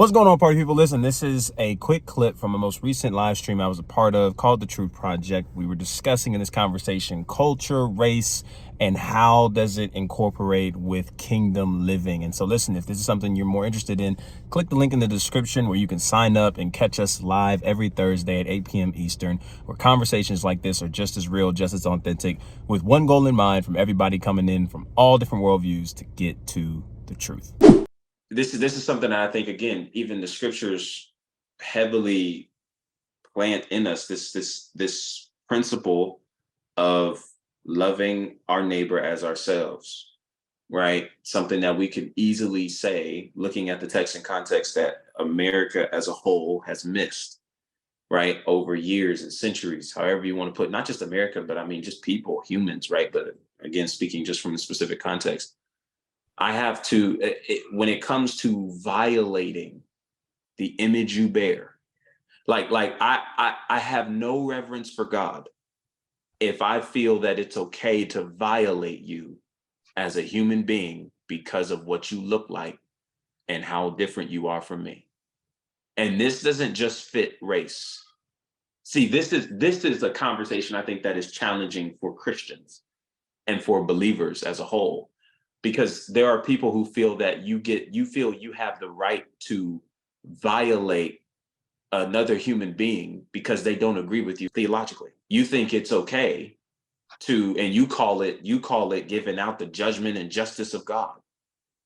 What's going on, party people? Listen, this is a quick clip from a most recent live stream I was a part of called The Truth Project. We were discussing in this conversation culture, race, and how does it incorporate with kingdom living. And so listen, if this is something you're more interested in, click the link in the description where you can sign up and catch us live every Thursday at 8 p.m. Eastern, where conversations like this are just as real, just as authentic, with one goal in mind from everybody coming in from all different worldviews to get to the truth. This is something that I think, again, even the scriptures heavily plant in us, this principle of loving our neighbor as ourselves, right? Something that we could easily say, looking at the text and context, that America as a whole has missed, right? Over years and centuries, however you want to put, not just America, but I mean just people, humans, right? But again, speaking just from a specific context, I have to, when it comes to violating the image you bear, I have no reverence for God if I feel that it's okay to violate you as a human being because of what you look like and how different you are from me. And this doesn't just fit race. See, this is a conversation I think that is challenging for Christians and for believers as a whole, because there are people who feel that you feel you have the right to violate another human being because they don't agree with you theologically. You think it's okay to, and you call it giving out the judgment and justice of God.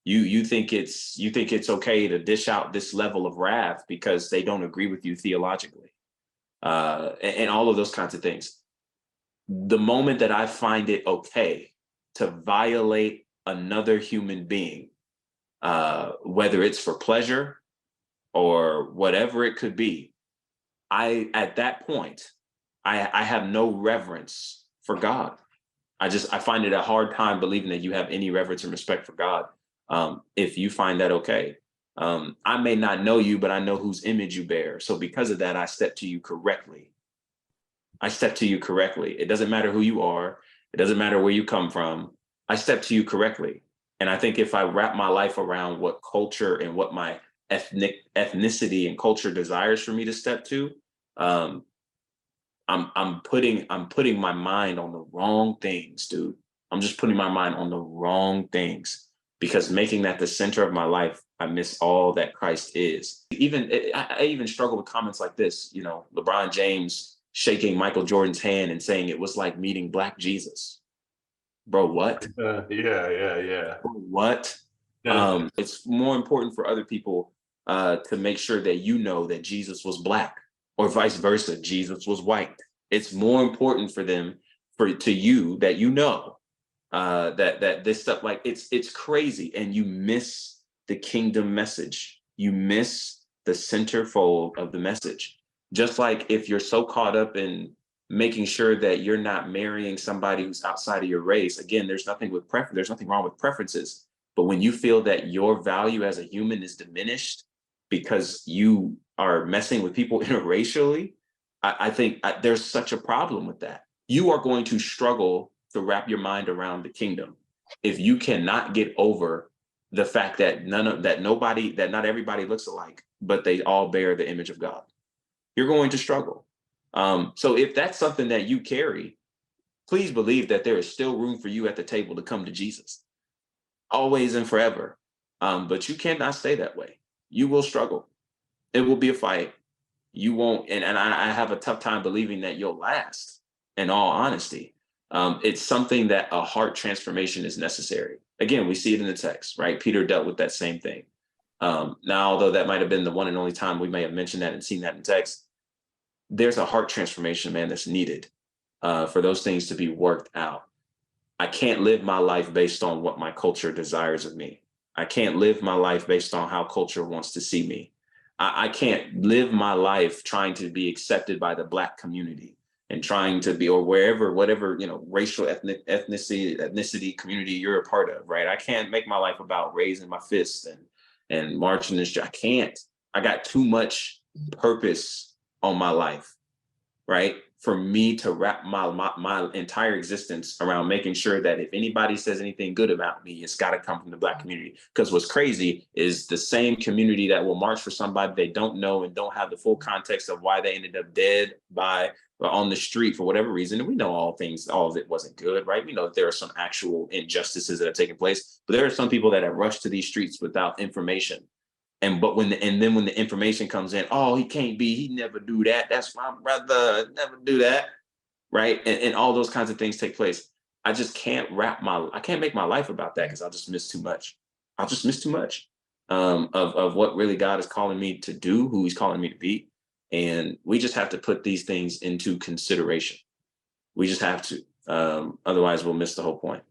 You think it's okay to dish out this level of wrath because they don't agree with you theologically, and all of those kinds of things. The moment that I find it okay to violate another human being, whether it's for pleasure or whatever it could be, at that point, I have no reverence for God. I find it a hard time believing that you have any reverence and respect for God, if you find that okay. I may not know you, but I know whose image you bear. So because of that, I step to you correctly. It doesn't matter who you are. It doesn't matter where you come from. I step to you correctly. And I think if I wrap my life around what culture and what my ethnicity and culture desires for me to step to, um, I'm putting my mind on the wrong things, dude. I'm just putting my mind on the wrong things, because making that the center of my life, I miss all that Christ is. I even struggle with comments like this. You know, LeBron James shaking Michael Jordan's hand and saying it was like meeting Black Jesus. Bro, what? Yeah. What? It's more important for other people to make sure that you know that Jesus was Black, or vice versa, Jesus was white. It's more important for them, to you, that you know that this stuff, like, it's crazy, and you miss the kingdom message. You miss the centerfold of the message. Just like if you're so caught up in making sure that you're not marrying somebody who's outside of your race. Again, there's nothing wrong with preferences. But when you feel that your value as a human is diminished because you are messing with people interracially, I think there's such a problem with that. You are going to struggle to wrap your mind around the kingdom if you cannot get over the fact that not everybody looks alike, but they all bear the image of God. You're going to struggle. So if that's something that you carry, please believe that there is still room for you at the table to come to Jesus, always and forever. But you cannot stay that way. You will struggle. It will be a fight. You won't, and I have a tough time believing that you'll last, in all honesty. It's something that a heart transformation is necessary. Again, we see it in the text, right? Peter dealt with that same thing. Now, although that might have been the one and only time we may have mentioned that and seen that in text, there's a heart transformation, man, that's needed for those things to be worked out. I can't live my life based on what my culture desires of me. I can't live my life based on how culture wants to see me. I can't live my life trying to be accepted by the Black community and trying to be, or whatever, racial ethnicity community you're a part of, right? I can't make my life about raising my fists and marching this. I can't. I got too much purpose on my life, right? for me to wrap my entire existence around making sure that if anybody says anything good about me, it's got to come from the Black community. Because what's crazy is the same community that will march for somebody they don't know and don't have the full context of why they ended up dead by on the street for whatever reason. And we know all of it wasn't good, right? We know that there are some actual injustices that have taken place, but there are some people that have rushed to these streets without information. And then when the information comes in, oh, he never do that. That's my brother, never do that. Right. And all those kinds of things take place. I can't make my life about that because I'll just miss too much. I'll just miss too much of what really God is calling me to do, who he's calling me to be. And we just have to put these things into consideration. We just have to. Otherwise, we'll miss the whole point.